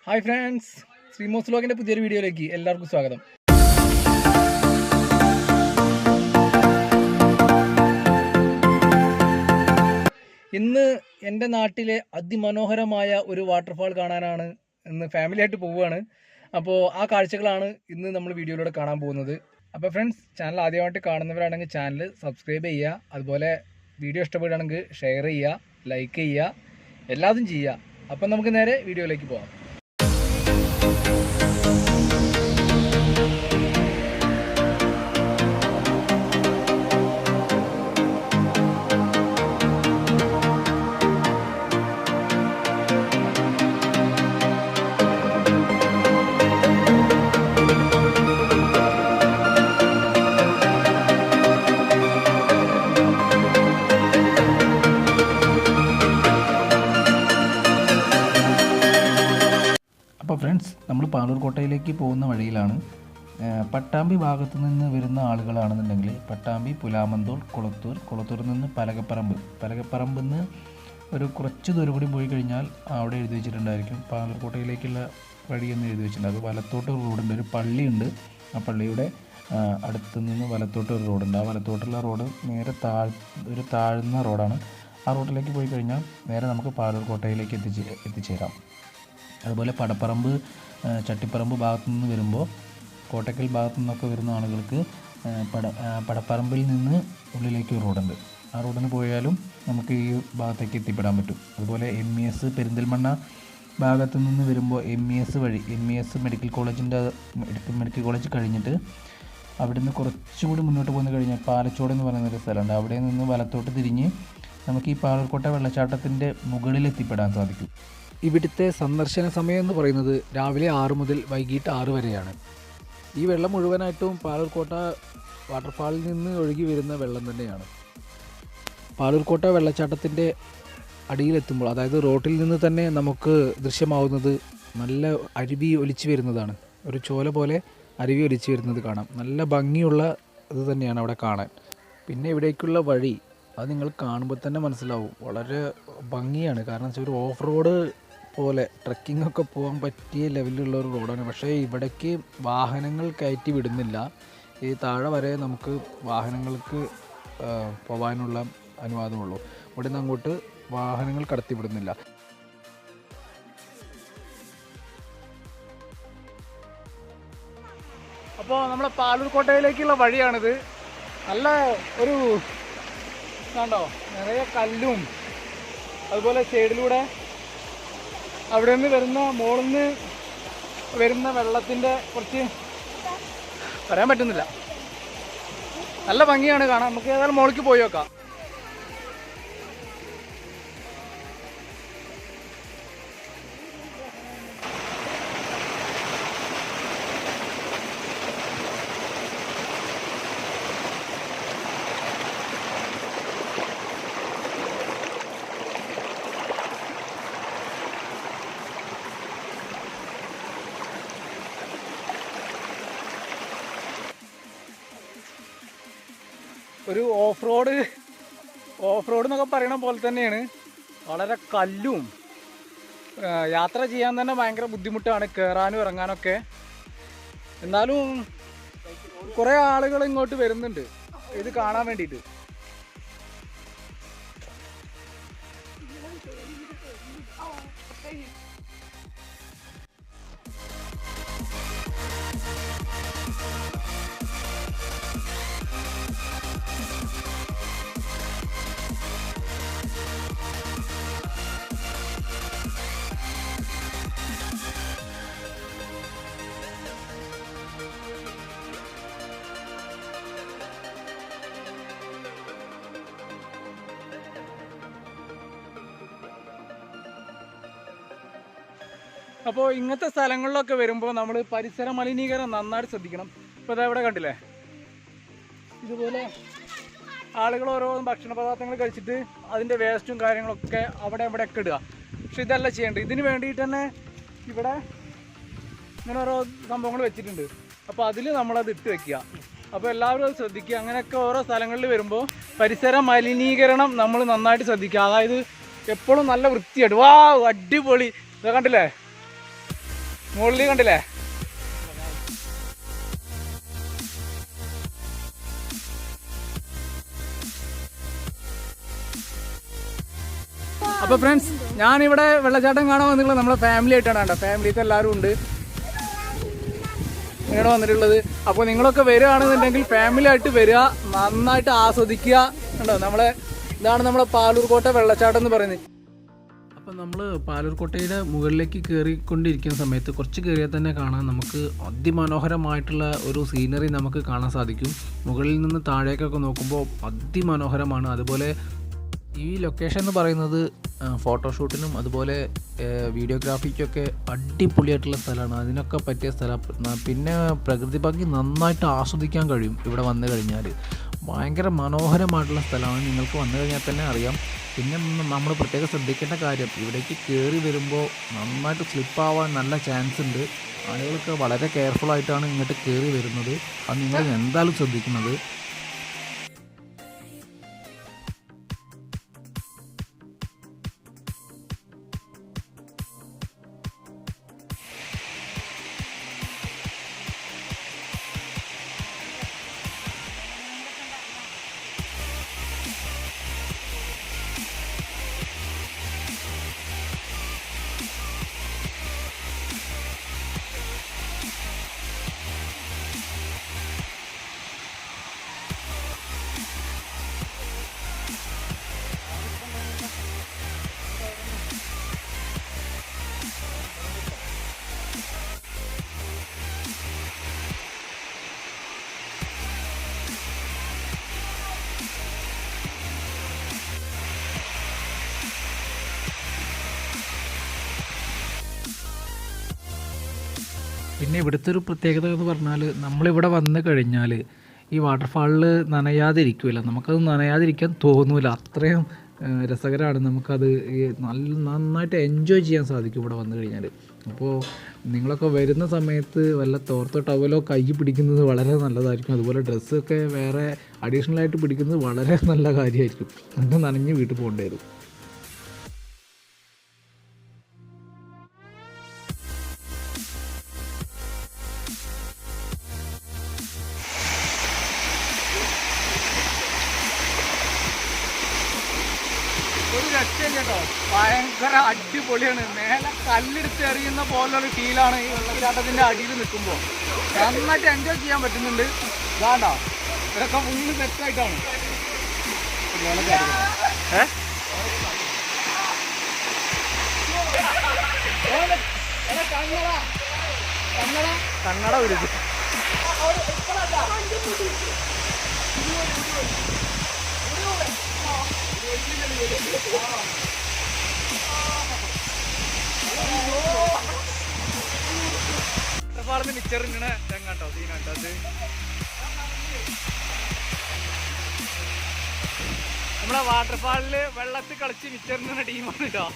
Hi friends, ശ്രീമോസ് വ്ലോഗിൻ്റെ പുതിയൊരു വീഡിയോയിലേക്ക് എല്ലാവർക്കും സ്വാഗതം. ഇന്ന് എൻ്റെ നാട്ടിലെ അതിമനോഹരമായ ഒരു വാട്ടർഫാൾ കാണാനാണ് ഇന്ന് ഫാമിലിയായിട്ട് പോവുകയാണ്. അപ്പോൾ ആ കാഴ്ചകളാണ് ഇന്ന് നമ്മൾ വീഡിയോയിലൂടെ കാണാൻ പോകുന്നത്. അപ്പോൾ ഫ്രണ്ട്സ്, ചാനൽ ആദ്യമായിട്ട് കാണുന്നവരാണെങ്കിൽ ചാനൽ സബ്സ്ക്രൈബ് ചെയ്യുക, അതുപോലെ വീഡിയോ ഇഷ്ടപ്പെടുകയാണെങ്കിൽ ഷെയർ ചെയ്യുക, ലൈക്ക് ചെയ്യുക, എല്ലാതും ചെയ്യുക. അപ്പം നമുക്ക് നേരെ വീഡിയോയിലേക്ക് പോകാം. അപ്പോൾ ഫ്രണ്ട്സ്, നമ്മൾ പാലൂർ കോട്ടയിലേക്ക് പോകുന്ന വഴിയിലാണ്. പട്ടാമ്പി ഭാഗത്തു നിന്ന് വരുന്ന ആളുകളാണെന്നുണ്ടെങ്കിൽ പട്ടാമ്പി, പുലാമന്തോൾ, കുളത്തൂരിൽ നിന്ന് പലകപ്പറമ്പിൽ നിന്ന് ഒരു കുറച്ച് ദൂരം കൂടി പോയി കഴിഞ്ഞാൽ അവിടെ എഴുതി വെച്ചിട്ടുണ്ടായിരിക്കും പാലൂർ കോട്ടയിലേക്കുള്ള വഴി എന്ന് എഴുതി വെച്ചിട്ടുണ്ട്. അത് വലത്തോട്ട് റോഡുണ്ട്, ഒരു പള്ളിയുണ്ട്. ആ പള്ളിയുടെ അടുത്ത് നിന്ന് വലത്തോട്ട് ഒരു റോഡുണ്ട്. ആ വലത്തോട്ടുള്ള റോഡ് നേരെ ഒരു താഴ്ന്ന റോഡാണ്. ആ റോഡിലേക്ക് പോയി കഴിഞ്ഞാൽ നേരെ നമുക്ക് പാലൂർ കോട്ടയിലേക്ക് എത്തിച്ചേരാം. അതുപോലെ പടപ്പറമ്പ്, ചട്ടിപ്പറമ്പ് ഭാഗത്തു നിന്ന് വരുമ്പോൾ, കോട്ടക്കൽ ഭാഗത്തു നിന്നൊക്കെ വരുന്ന ആളുകൾക്ക് പടപ്പറമ്പിൽ നിന്ന് ഉള്ളിലേക്ക് ഒരു റോഡുണ്ട്. ആ റോഡിന് പോയാലും നമുക്ക് ഈ ഭാഗത്തേക്ക് എത്തിപ്പെടാൻ പറ്റും. അതുപോലെ MES പെരിന്തൽമണ്ണ ഭാഗത്തു നിന്ന് വരുമ്പോൾ MES വഴി മെഡിക്കൽ കോളേജ് കഴിഞ്ഞിട്ട് അവിടുന്ന് കുറച്ചുകൂടി മുന്നോട്ട് പോയി കഴിഞ്ഞാൽ പാലച്ചോട് എന്ന് പറയുന്നൊരു സ്ഥലമുണ്ട്. അവിടെ നിന്ന് വലത്തോട്ട് തിരിഞ്ഞ് നമുക്ക് ഈ പാലൂർക്കോട്ട വെള്ളച്ചാട്ടത്തിൻ്റെ മുകളിൽ എത്തിപ്പെടാൻ സാധിക്കും. ഇവിടുത്തെ സന്ദർശന സമയം എന്ന് പറയുന്നത് രാവിലെ 6 മുതൽ വൈകിട്ട് 6 വരെയാണ്. ഈ വെള്ളം മുഴുവനായിട്ടും പാലൂർക്കോട്ട വാട്ടർഫാളിൽ നിന്ന് ഒഴുകി വരുന്ന വെള്ളം തന്നെയാണ്. പാലൂർക്കോട്ട വെള്ളച്ചാട്ടത്തിൻ്റെ അടിയിലെത്തുമ്പോൾ, അതായത് റോട്ടിൽ നിന്ന് തന്നെ നമുക്ക് ദൃശ്യമാവുന്നത് നല്ല അരുവി ഒലിച്ചു വരുന്നതാണ്. ഒരു ചോല പോലെ അരുവി ഒലിച്ചു വരുന്നത് കാണാം. നല്ല ഭംഗിയുള്ള ഇത് തന്നെയാണ് അവിടെ കാണാൻ. പിന്നെ ഇവിടേക്കുള്ള വഴി അത് നിങ്ങൾ കാണുമ്പോൾ തന്നെ മനസ്സിലാവും, വളരെ ഭംഗിയാണ്. കാരണം വെച്ചാൽ ഒരു ഓഫ് റോഡ് പോലെ ട്രക്കിംഗ് ഒക്കെ പോകാൻ പറ്റിയ ലെവലിലുള്ള ഒരു റോഡാണ്. പക്ഷേ ഇവിടേക്ക് വാഹനങ്ങൾ കയറ്റി വിടുന്നില്ല. ഈ താഴെ വരെ നമുക്ക് വാഹനങ്ങൾക്ക് പോകാനുള്ള അനുവാദമുള്ളൂ. ഇവിടെ നിന്ന് അങ്ങോട്ട് വാഹനങ്ങൾ കടത്തി വിടുന്നില്ല. അപ്പോൾ നമ്മളെ പാലൂർ കോട്ടയിലേക്കുള്ള വഴിയാണിത്. നല്ല ഒരു കണ്ടോ, നിറയെ കല്ലും, അതുപോലെ സൈഡിലൂടെ അവിടെ നിന്ന് വരുന്ന മുകളിൽ നിന്ന് വരുന്ന വെള്ളത്തിൻ്റെ കുറച്ച് പറയാൻ പറ്റുന്നില്ല. നല്ല ഭംഗിയാണ് കാണാൻ. നമുക്ക് ഏതായാലും മുകളിലേക്ക് പോയി നോക്കാം. ഒരു ഓഫ് റോഡ് എന്നൊക്കെ പറയണ പോലെ തന്നെയാണ്. വളരെ കല്ലും, യാത്ര ചെയ്യാൻ തന്നെ ഭയങ്കര ബുദ്ധിമുട്ടാണ്, കയറാനും ഇറങ്ങാനൊക്കെ. എന്നാലും കുറേ ആളുകൾ ഇങ്ങോട്ട് വരുന്നുണ്ട് ഇത് കാണാൻ വേണ്ടിയിട്ട്. അപ്പോൾ ഇങ്ങനത്തെ സ്ഥലങ്ങളിലൊക്കെ വരുമ്പോൾ നമ്മൾ പരിസര മലിനീകരണം നന്നായിട്ട് ശ്രദ്ധിക്കണം. ഇപ്പോൾ ഇതാ ഇവിടെ കണ്ടില്ലേ, ഇതുപോലെ ആളുകൾ ഓരോ ഭക്ഷണ പദാർത്ഥങ്ങൾ കഴിച്ചിട്ട് അതിൻ്റെ വേസ്റ്റും കാര്യങ്ങളൊക്കെ അവിടെ ഇവിടെയൊക്കെ ഇടുക. പക്ഷെ ഇതല്ല ചെയ്യേണ്ടത്. ഇതിന് വേണ്ടിയിട്ട് തന്നെ ഇവിടെ ഇങ്ങനെ ഓരോ സംഭവങ്ങൾ വെച്ചിട്ടുണ്ട്. അപ്പോൾ അതിൽ നമ്മളത് ഇട്ട് വെക്കുക. അപ്പോൾ എല്ലാവരും അത് ശ്രദ്ധിക്കുക. അങ്ങനെയൊക്കെ ഓരോ സ്ഥലങ്ങളിൽ വരുമ്പോൾ പരിസര മലിനീകരണം നമ്മൾ നന്നായിട്ട് ശ്രദ്ധിക്കുക. അതായത് എപ്പോഴും നല്ല വൃത്തിയായിട്ട്, വാ അടിപൊളി, ഇത് കണ്ടില്ലേ, മുകളിൽ കണ്ടില്ലേ? അപ്പോൾ ഫ്രണ്ട്സ്, ഞാനിവിടെ വെള്ളച്ചാട്ടം കാണാൻ വന്നിട്ടുള്ളത് നമ്മളെ ഫാമിലി ആയിട്ടാണ്. കേട്ടോ, ഫാമിലിത്തെ എല്ലാവരും ഉണ്ട് ഇവിടെ വന്നിട്ടുള്ളത്. അപ്പോൾ നിങ്ങളൊക്കെ വരികയാണെന്നുണ്ടെങ്കിൽ ഫാമിലി ആയിട്ട് വരിക, നന്നായിട്ട് ആസ്വദിക്കുക. കണ്ടോ, ഇതാണ് നമ്മളെ പാലൂർക്കോട്ട വെള്ളച്ചാട്ടം എന്ന് പറയുന്നത്. അപ്പം നമ്മൾ പാലൂർക്കോട്ടയുടെ മുകളിലേക്ക് കയറിക്കൊണ്ടിരിക്കുന്ന സമയത്ത് കുറച്ച് കയറിയാൽ തന്നെ കാണാൻ നമുക്ക് അതിമനോഹരമായിട്ടുള്ള ഒരു സീനറി നമുക്ക് കാണാൻ സാധിക്കും. മുകളിൽ നിന്ന് താഴേക്കൊക്കെ നോക്കുമ്പോൾ അതിമനോഹരമാണ്. അതുപോലെ ഈ ലൊക്കേഷൻ എന്ന് പറയുന്നത് ഫോട്ടോഷൂട്ടിനും അതുപോലെ വീഡിയോഗ്രാഫിക്കൊക്കെ അടിപൊളിയായിട്ടുള്ള സ്ഥലമാണ്. അതിനൊക്കെ പറ്റിയ സ്ഥലം. പിന്നെ പ്രകൃതി ഭംഗി നന്നായിട്ട് ആസ്വദിക്കാൻ കഴിയും ഇവിടെ വന്നു കഴിഞ്ഞാൽ. ഭയങ്കര മനോഹരമായിട്ടുള്ള സ്ഥലമാണ്. നിങ്ങൾക്ക് വന്നു കഴിഞ്ഞാൽ തന്നെ അറിയാം. പിന്നെ നമ്മൾ പ്രത്യേകം ശ്രദ്ധിക്കേണ്ട കാര്യം, ഇവിടേക്ക് കയറി വരുമ്പോൾ നന്നായിട്ട് സ്ലിപ്പാവാൻ നല്ല ചാൻസ് ഉണ്ട്. ആളുകളൊക്കെ വളരെ കെയർഫുള്ളായിട്ടാണ് ഇങ്ങോട്ട് കയറി വരുന്നത്. അത് നിങ്ങൾ എന്തായാലും ശ്രദ്ധിക്കുന്നത്. പിന്നെ ഇവിടുത്തെ ഒരു പ്രത്യേകത എന്ന് പറഞ്ഞാൽ, നമ്മളിവിടെ വന്നു കഴിഞ്ഞാൽ ഈ വാട്ടർഫാളിൽ നനയാതിരിക്കില്ല. നമുക്കത് നനയാതിരിക്കാൻ തോന്നില്ല. അത്രയും രസകരമാണ്. നമുക്കത് നന്നായിട്ട് എൻജോയ് ചെയ്യാൻ സാധിക്കും ഇവിടെ വന്നു കഴിഞ്ഞാൽ. അപ്പോൾ നിങ്ങളൊക്കെ വരുന്ന സമയത്ത് വല്ല തോർത്തോ ടവലോ കൈ പിടിക്കുന്നത് വളരെ നല്ലതായിരിക്കും. അതുപോലെ ഡ്രസ്സൊക്കെ വേറെ അഡീഷണലായിട്ട് പിടിക്കുന്നത് വളരെ നല്ല കാര്യമായിരിക്കും. നമുക്ക് നനഞ്ഞ് വീട്ടിൽ പോകേണ്ടി വരും. ഒരു രക്ഷയില്ല കേട്ടോ, ഭയങ്കര അടിപൊളിയാണ്. മേലെ കല്ലെടുത്ത് എറിയുന്ന പോലൊരു ഫീലാണ് ഈ വെള്ളച്ചാട്ടത്തിൻ്റെ അടിയിൽ നിൽക്കുമ്പോൾ. നന്നായിട്ട് എൻജോയ് ചെയ്യാൻ പറ്റുന്നുണ്ട്. ഇതാണ്ടോ, ഇതൊക്കെ ഫുള്ള് സെറ്റായിട്ടാണ്. കണ്ണട വരുത്. വാട്ടർഫാളിന്ന് മിച്ചറിങ്ങനെ തെങ്ങാട്ടോ, സീനാട്ടോ അത്. നമ്മളെ വാട്ടർഫാളില് വെള്ളത്തിൽ കളിച്ച് മിച്ചറിന് ടീമാണ് കേട്ടോ.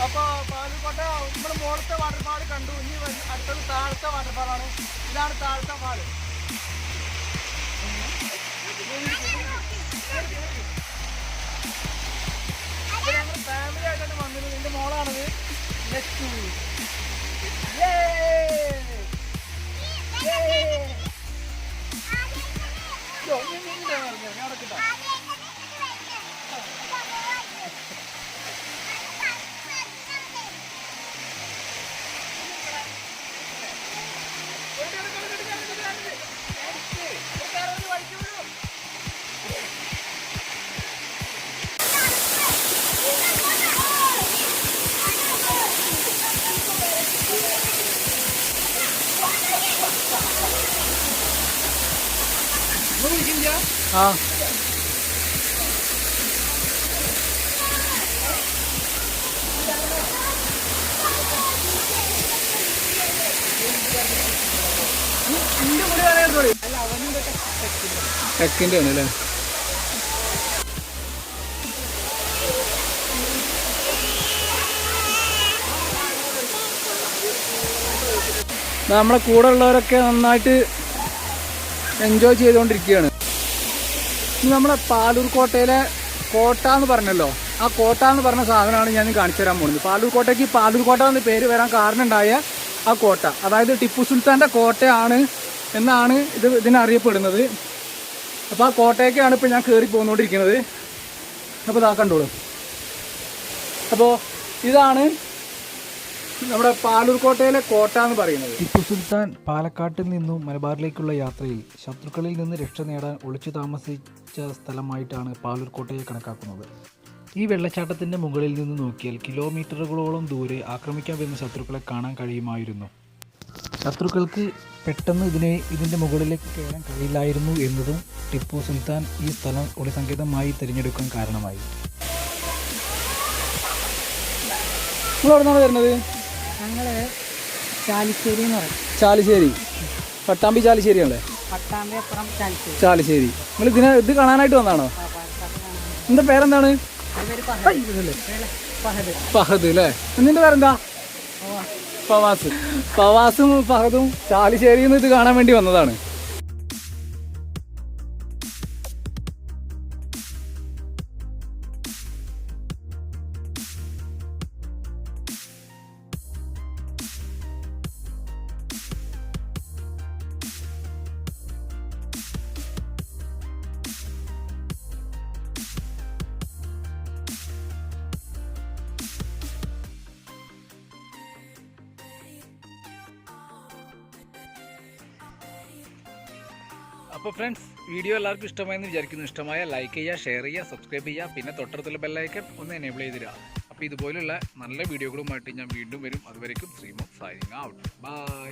അപ്പൊ പാലൂർക്കോട്ട നമ്മുടെ മുകളിലത്തെ വാട്ടർഫാൾ കണ്ടു. ഇനി അടുത്തത് താഴത്തെ വാട്ടർഫാളാണ്. ഇതാണ് താഴത്തെ ഫാള്. ഞങ്ങൾ ഫാമിലി ആയിട്ടാണ് വന്നത്. എന്റെ മോളാണത്. ആ ടെക്കിന്റെ ആണ് അല്ലേ? നമ്മളെ കൂടെ ഉള്ളവരൊക്കെ നന്നായിട്ട് എൻജോയ് ചെയ്തുകൊണ്ടിരിക്കുകയാണ്. ഇനി നമ്മളെ പാലൂർക്കോട്ടയിലെ കോട്ട എന്ന് പറഞ്ഞല്ലോ, ആ കോട്ട എന്ന് പറഞ്ഞ സാധനമാണ് ഞാൻ കാണിച്ചു തരാൻ പോകുന്നത്. പാലൂർക്കോട്ടയ്ക്ക് പാലൂർക്കോട്ട എന്ന് പേര് വരാൻ കാരണം ഉണ്ടായ ആ കോട്ട, അതായത് ടിപ്പു സുൽത്താൻ്റെ കോട്ടയാണ് എന്നാണ് ഇതിനറിയപ്പെടുന്നത്. അപ്പോൾ ആ കോട്ടയൊക്കെയാണ് ഇപ്പോൾ ഞാൻ കയറി പോന്നുകൊണ്ടിരിക്കുന്നത്. അപ്പോൾ ഇതാ കണ്ടോളൂ. അപ്പോൾ ഇതാണ് നമ്മുടെ പാലൂർക്കോട്ടയിലെ കോട്ട എന്ന് പറയുന്നത്. ടിപ്പു സുൽത്താൻ പാലക്കാട്ടിൽ നിന്നും മലബാറിലേക്കുള്ള യാത്രയിൽ ശത്രുക്കളിൽ നിന്ന് രക്ഷ നേടാൻ ഒളിച്ചു താമസിച്ച സ്ഥലമായിട്ടാണ് പാലൂർക്കോട്ടയെ കണക്കാക്കുന്നത്. ഈ വെള്ളച്ചാട്ടത്തിൻ്റെ മുകളിൽ നിന്ന് നോക്കിയാൽ കിലോമീറ്ററുകളോളം ദൂരെ ആക്രമിക്കാൻ വരുന്ന ശത്രുക്കളെ കാണാൻ കഴിയുമായിരുന്നു. ശത്രുക്കൾക്ക് പെട്ടെന്ന് ഇതിൻ്റെ മുകളിലേക്ക് കയറാൻ കഴിയില്ലായിരുന്നു എന്നതും ടിപ്പു സുൽത്താൻ ഈ സ്ഥലം ഒളിസങ്കേതമായി തിരഞ്ഞെടുക്കാൻ കാരണമായി. നിങ്ങൾ എവിടെ നിന്നാണ് വരുന്നത്? ഞങ്ങൾ ചാലിശ്ശേരി എന്ന് പറയും. ചാലിശ്ശേരി, പട്ടാമ്പി ചാലിശ്ശേരി അല്ലേ? പട്ടാമ്പി അപ്പുറം ചാലിശ്ശേരി. ചാലിശ്ശേരി. നിങ്ങൾ ഇത് കാണാനായിട്ട് വന്നാണോ? എന്താ പേരെന്താണ്? ഫഹദ് അല്ലേ? നിന്റെ പേരെന്താ? ഫവാസ്. ഫവാസും ഫഹദും ചാലിശ്ശേരിയിൽ നിന്ന് ഇത് കാണാൻ വേണ്ടി വന്നതാണ്. അപ്പോൾ ഫ്രണ്ട്സ്, വീഡിയോ എല്ലാവർക്കും ഇഷ്ടമായെന്ന് വിചാരിക്കുന്നു. ഇഷ്ടമായ ലൈക്ക് ചെയ്യുക, ഷെയർ ചെയ്യുക, സബ്സ്ക്രൈബ് ചെയ്യുക, പിന്നെ തൊട്ടടുത്തുള്ള ബെല്ലൈക്കൺ ഒന്ന് എനേബിൾ ചെയ്തിടുക. അപ്പോൾ ഇതുപോലുള്ള നല്ല വീഡിയോകളുമായിട്ട് ഞാൻ വീണ്ടും വരും. അതുവരേക്കും ശ്രീമോ സൈനിങ് ഔട്ട്. ബൈ.